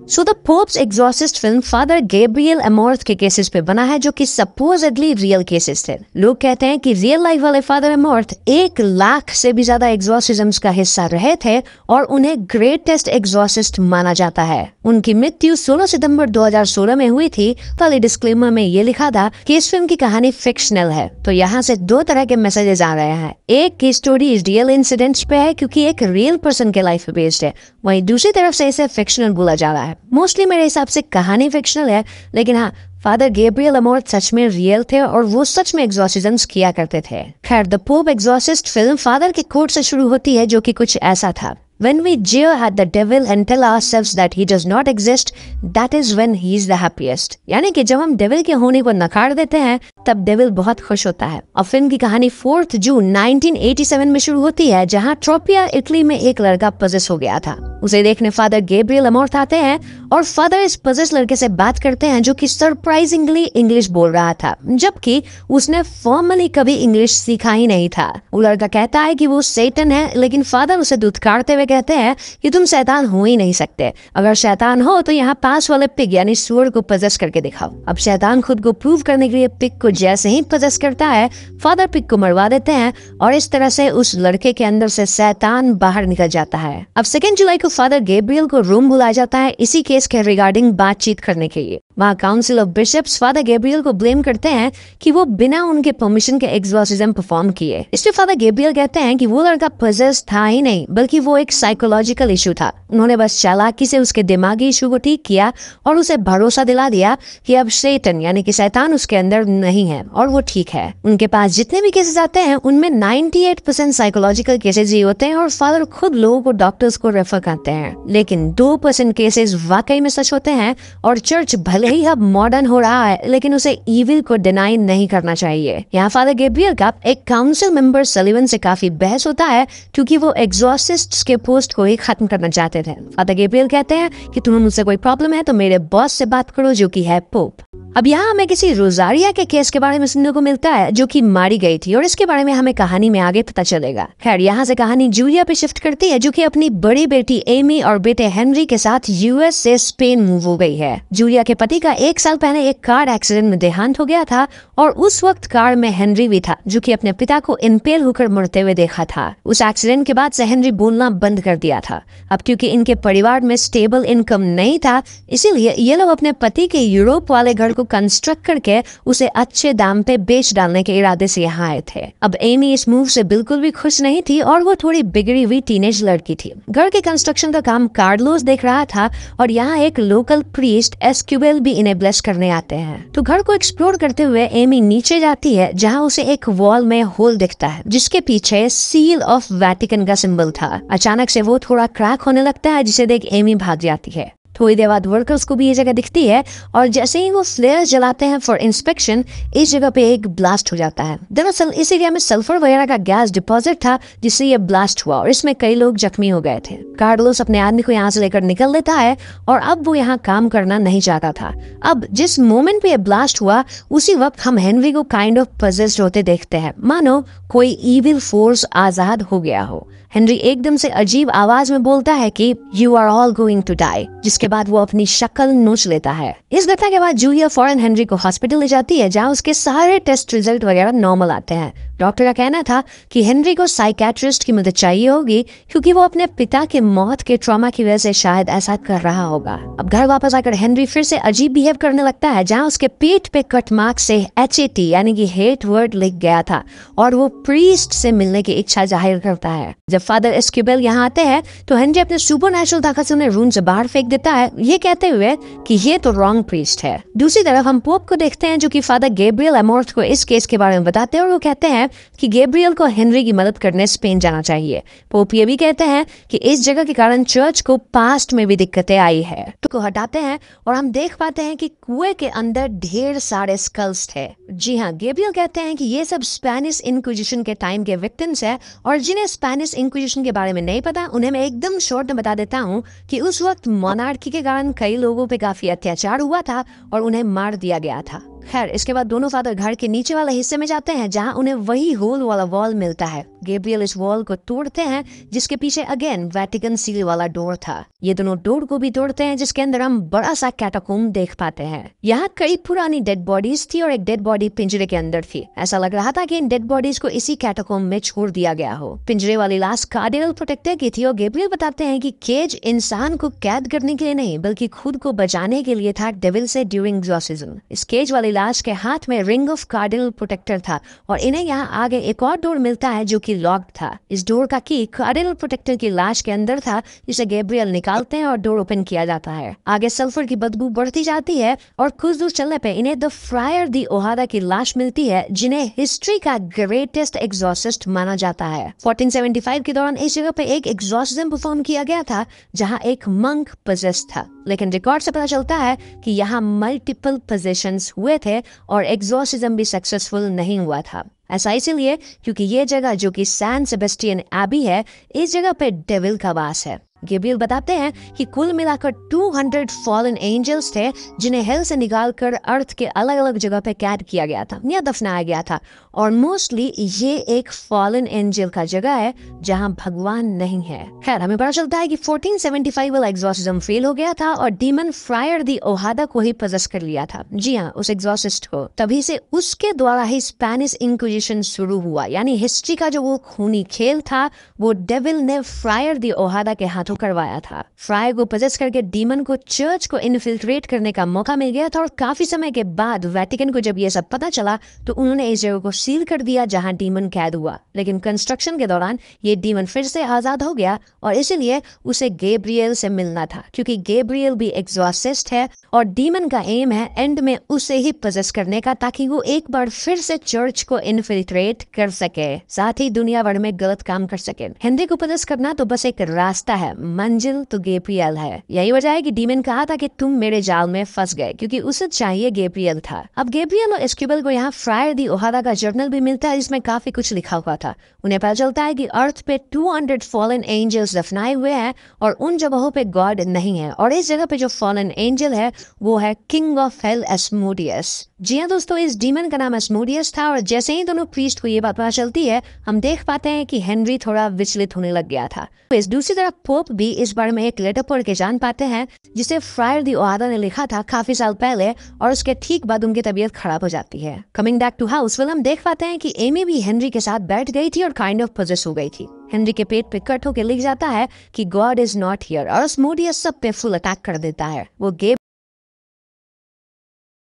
So the pope's exorcist film father Gabriel Amorth के cases पे बना है, जो कि सपोजेडली रियल केसेस थे। लोग कहते हैं कि रियल लाइफ वाले फादर एमोर्थ 1 लाख से भी ज्यादा एग्जॉर्सिज्म्स का हिस्सा रहे थे और उन्हें ग्रेटेस्ट एग्जॉर्सिस्ट माना जाता है। उनकी मृत्यु 16 सितंबर 2016 में हुई थी। पहले डिस्क्लेमर में ये लिखा था कि इस फिल्म की कहानी फिक्शनल है, तो यहाँ से 2 तरह के मैसेजेस आ रहे हैं। एक की स्टोरी रियल इंसिडेंट्स पे है क्योंकि एक रियल पर्सन के लाइफ पे बेस्ड है, वहीं दूसरी तरफ से इसे फिक्शनल बोला जा रहा है। मोस्टली मेरे हिसाब से कहानी फिक्शनल है, लेकिन हाँ, फादर गैब्रियल एमोर्थ सच में रियल थे और वो सच में एग्जॉर्सिज्म्स किया करते थे। खैर, the pope Exorcist film father के कोट से शुरू होती है, जो कि कुछ ऐसा था: When we jeer at the devil and tell ourselves that he does not exist, that is when he is the happiest। यानी कि जब हम डेविल के होने को नकार देते हैं, तब डेविल बहुत खुश होता है। और फिल्म की कहानी 4 जून 1987 में शुरू होती है, जहां ट्रोपिया, इटली में एक लड़का पजेस हो गया था। उसे देखने फादर गैब्रियल एमोर्थ आते हैं और फादर इस पजेस लड़के से बात करते हैं, जो कि सरप्राइजिंगली इंग्लिश बोल रहा था, जबकि उसने फॉर्मली कभी इंग्लिश सीखा ही नहीं था। वो लड़का कहता है कि वो सैतान है, लेकिन फादर उसे धुतकारते हुए कहते हैं कि तुम शैतान हो ही नहीं सकते। अगर शैतान हो तो यहाँ पास वाले पिग यानी सुअर को पजेस करके दिखाओ। अब शैतान खुद को प्रूव करने के लिए पिग को जैसे ही पजेस करता है, फादर पिग को मरवा देते हैं और इस तरह से उस लड़के के अंदर से शैतान बाहर निकल जाता है। अब 2 जुलाई को फादर गैब्रियल को रोम बुलाया जाता है इसी केस के रिगार्डिंग बातचीत करने के लिए। वहाँ council of bishops father Gabriel को ब्लेम करते हैं कि वो बिना उनके परमिशन के एग्जॉर्सिज्म परफॉर्म किए। इसलिए फादर गैब्रियल कहते हैं कि वो लड़का पजेस था ही नहीं, बल्कि वो एक साइकोलॉजिकल इशू था। उन्होंने बस चालाकी से उसके दिमागी इशू को ठीक किया और उसे भरोसा दिला दिया कि अब शैतान यानी कि शैतान उसके अंदर नहीं है और वो ठीक है। उनके पास जितने भी केसेस आते हैं उनमें 98% साइकोलॉजिकल केसेस ही होते हैं और फादर खुद लोगों को डॉक्टर्स को रेफर करते हैं। लेकिन 2% केसेस वाकई में सच होते हैं और चर्च भले ही अब मॉडर्न हो रहा है, लेकिन उसे इविल को डिनाई नहीं करना चाहिए। यहाँ फादर गैब्रियल का एक काउंसिल मेंबर सलीवन से काफी बहस होता है, क्योंकि वो एग्जॉर्सिस्ट के पोस्ट को ही खत्म करना चाहते थे। फादर गैब्रियल कहते हैं कि तुम्हें मुझसे कोई प्रॉब्लम है तो मेरे बॉस से बात करो, जो कि है पोप। अब यहाँ हमें किसी रोजारिया के केस के बारे में सुनने को मिलता है, जो कि मारी गई थी, और इसके बारे में हमें कहानी में आगे पता चलेगा। खैर, यहाँ से कहानी जूलिया पे शिफ्ट करती है, जो कि अपनी बड़ी बेटी एमी और बेटे हेनरी के साथ यूएस से स्पेन मूव हो गई है। जूलिया के पति का 1 साल पहले एक कार एक्सीडेंट में देहांत हो गया था और उस वक्त कार में हेनरी भी था, जो कि अपने पिता को इम्पेल होकर मरते हुए देखा था। उस एक्सीडेंट के बाद से हेनरी बोलना बंद कर दिया था। अब क्योंकि इनके परिवार में स्टेबल इनकम नहीं था, इसीलिए ये लोग अपने पति के यूरोप वाले घर को कंस्ट्रक्ट करके उसे अच्छे दाम पे बेच डालने के इरादे से यहाँ आए थे। अब एमी इस मूव से बिल्कुल भी खुश नहीं थी और वो थोड़ी बिगड़ी हुई टीनेज लड़की थी। घर के कंस्ट्रक्शन का काम कार्लोस देख रहा था और यहाँ एक लोकल प्रीस्ट एस्क्यूबेल भी इन्हें ब्लेस करने आते हैं। तो घर को एक्सप्लोर करते हुए एमी नीचे जाती है, जहाँ उसे एक वॉल में होल दिखता है, जिसके पीछे सील ऑफ वैटिकन का सिंबल था। अचानक से वो थोड़ा क्रैक होने लगता है, जिसे देख एमी भाग जाती है। थोड़ी देर बाद वर्कर्स को भी ये जगह दिखती है और जैसे ही वो फ्लेयर जलाते हैं फॉर इंस्पेक्शन, इस जगह पे एक ब्लास्ट हो जाता है। दरअसल इस एरिया में सल्फर वगैरह का गैस डिपॉजिट था, जिससे ये ब्लास्ट हुआ और इसमें कई लोग जख्मी हो गए थे। कार्लोस अपने आदमी को यहाँ से लेकर निकल लेता है और अब वो यहाँ काम करना नहीं चाहता था। अब जिस मोमेंट पे ये ब्लास्ट हुआ, उसी वक्त हम हेनरी को काइंड ऑफ पजेस्ड होते देखते हैं, मानो कोई इविल फोर्स आजाद हो गया हो। हेनरी एकदम से अजीब आवाज में बोलता है कि you are all going to die, जिसके बाद वो अपनी शक्ल नोच लेता है। इस घटना के बाद जूलिया फौरन हेनरी को हॉस्पिटल ले जाती है, जहाँ उसके सारे टेस्ट रिजल्ट वगैरह नॉर्मल आते हैं। डॉक्टर का कहना था कि हेनरी को साइकेट्रिस्ट की मदद चाहिए होगी, क्योंकि वो अपने पिता के मौत के ट्रॉमा की वजह से शायद ऐसा कर रहा होगा। अब घर वापस आकर हेनरी फिर से अजीब बिहेव करने लगता है, जहाँ उसके पेट पे कट मार्क से HAT यानी कि हेट वर्ड लिख गया था और वो प्रीस्ट से मिलने की इच्छा जाहिर करता है। जब फादर एस्क्यूबेल यहाँ आते हैं तो हेनरी अपने सुपरनैचुरल ताकत से उन्हें रूम से बाहर फेंक देता है, ये कहते हुए कि ये तो रॉन्ग प्रीस्ट है। दूसरी तरफ हम पोप को देखते हैं, जो कि फादर गैब्रियल एमोर्थ को इस केस के बारे में बताते हैं और वो कहते हैं कि गैब्रियल को हेनरी की मदद करने स्पेन जाना चाहिए। पोप ये भी कहते हैं कि इस जगह के कारण चर्च को पास्ट में भी दिक्कतें आई है। तो हटाते हैं और हम देख पाते हैं कि कुएं के अंदर ढेर सारे स्कल्स थे। जी हाँ, गैब्रियल कहते हैं कि ये सब स्पेनिश इंक्विजिशन के टाइम के विक्टिम्स है, और जिन्हें स्पेनिश इंक्विजिशन के बारे में नहीं पता उन्हें मैं एकदम शॉर्ट में बता देता हूँ कि उस वक्त मोनार्की के कारण कई लोगों पे काफी अत्याचार हुआ था और उन्हें मार दिया गया था। खैर इसके बाद दोनों फादर घर के नीचे वाले हिस्से में जाते हैं जहाँ उन्हें वही होल वाला वॉल मिलता है। गैब्रियल इस वॉल को तोड़ते हैं जिसके पीछे अगेन वेटिकन सील वाला डोर था। ये दोनों डोर को भी तोड़ते हैं जिसके अंदर हम बड़ा सा कैटाकोम्ब देख पाते हैं। यहाँ कई पुरानी डेड बॉडीज थी और एक डेड बॉडी पिंजरे के अंदर थी। ऐसा लग रहा था कि इन डेड बॉडीज को इसी कैटाकोम्ब में छोड़ दिया गया हो। पिंजरे वाली लाश कार्डिनल प्रोटेक्टर की थी और गैब्रियल बताते हैं कि केज इंसान को कैद करने के लिए नहीं बल्कि खुद को बचाने के लिए था डेविल से ड्यूरिंग एग्जॉर्सिज्म। इस केज वाली लाश के हाथ में रिंग ऑफ कार्डिनल प्रोटेक्टर था और इन्हें यहाँ आगे एक और डोर मिलता है जो कि लॉक्ड था। इस डोर का की कार्डिनल प्रोटेक्टर की लाश के अंदर था जिसे गैब्रियल निकालते हैं और डोर ओपन किया जाता है। आगे सल्फर की बदबू बढ़ती जाती है और कुछ दूर चलने पे इन्हें द फ्रायर दी ओहादा की लाश मिलती है जिन्हें हिस्ट्री का ग्रेटेस्ट एग्जॉर्सिस्ट माना जाता है। 1475 के दौरान इस जगह पे एक एग्जॉर्सिज्म परफॉर्म किया गया था जहां एक मंक पजेस्ट था, लेकिन रिकॉर्ड से पता चलता है कि यहाँ मल्टीपल पोजेशंस हुए थे और एग्जॉर्सिज्म भी सक्सेसफुल नहीं हुआ था। ऐसा इसलिए क्योंकि ये जगह जो कि सैन सेबेस्टियन एबी है, इस जगह पे डेविल का वास है। गैब्रियल बताते हैं कि कुल मिलाकर 200 फॉलन एंजल्स थे जिन्हें हेल से निकालकर अर्थ के अलग अलग जगह पे कैद किया गया था या दफनाया गया था और मोस्टली ये एक फॉलन एंजल का जगह है जहां भगवान नहीं है। खैर हमें पता चलता है कि 1475 वाला एग्जॉर्सिज्म फेल हो गया था और डीमन फ्रायर दी ओहादा को ही पजेस कर लिया था। जी हाँ, उस एग्जॉर्सिस्ट को। तभी से उसके द्वारा ही स्पेनिश इंक्विजिशन शुरू हुआ, यानी हिस्ट्री का जो वो खूनी खेल था वो डेविल ने फ्रायर दी ओहादा के हाथों करवाया था। फ्रायर को पजेस करके डीमन को चर्च को इन्फिल्ट्रेट करने का मौका मिल गया था और काफी समय के बाद वेटिकन को जब ये सब पता चला तो उन्होंने इस जगह को सील कर दिया जहां डीमन कैद हुआ। लेकिन कंस्ट्रक्शन के दौरान ये डीमन फिर से आजाद हो गया और इसीलिए उसे गैब्रियल से मिलना था, क्योंकि गैब्रियल भी एग्जॉर्सिस्ट है और डीमन का एम है एंड में उसे ही पजेस करने का ताकि वो एक बार फिर से चर्च को इन्फिल्ट्रेट कर सके, साथ ही दुनिया भर में गलत काम कर सके। हेनरी को पजेस करना तो बस एक रास्ता है, मंजिल तो गैब्रियल है। यही वजह है कि डीमन कहा था कि तुम मेरे जाल में फंस गए, क्योंकि उसे चाहिए गैब्रियल था। अब गैब्रियल और एस्क्यूबल को यहाँ फ्रायर दी ओहादा का जर्नल भी मिलता है जिसमें काफी कुछ लिखा हुआ था। उन्हें पता चलता है कि अर्थ पे 200 फॉलन एंजल्स दफनाए हुए हैं और उन जगहों पे गॉड नहीं है और इस जगह पे जो फॉलन एंजल है वो है किंग ऑफ हेल एस्मोडियस। जी हाँ दोस्तों, इस डीमन का नाम एस्मोडियस था और जैसे ही दोनों प्रीस्ट को ये बात पता चलती है हम देख पाते हैं कि हेनरी थोड़ा विचलित होने लग गया था। तो इस दूसरी तरफ पोप भी इस बारे में एक लेटर पढ़ के जान पाते हैं जिसे फ्रायर दी ओहादा ने लिखा था काफी साल पहले और उसके ठीक बाद उनकी तबीयत खराब हो जाती है। कमिंग बैक टू हाउस हम देख पाते हैं कि एमी भी हेनरी के साथ बैठ गई थी और काइंड ऑफ पजेस हो गई थी। हेनरी के पेट पे कट होकर लिख जाता है कि गॉड इज नॉट हियर और एस्मोडियस सब पे फुल अटैक कर देता है। वो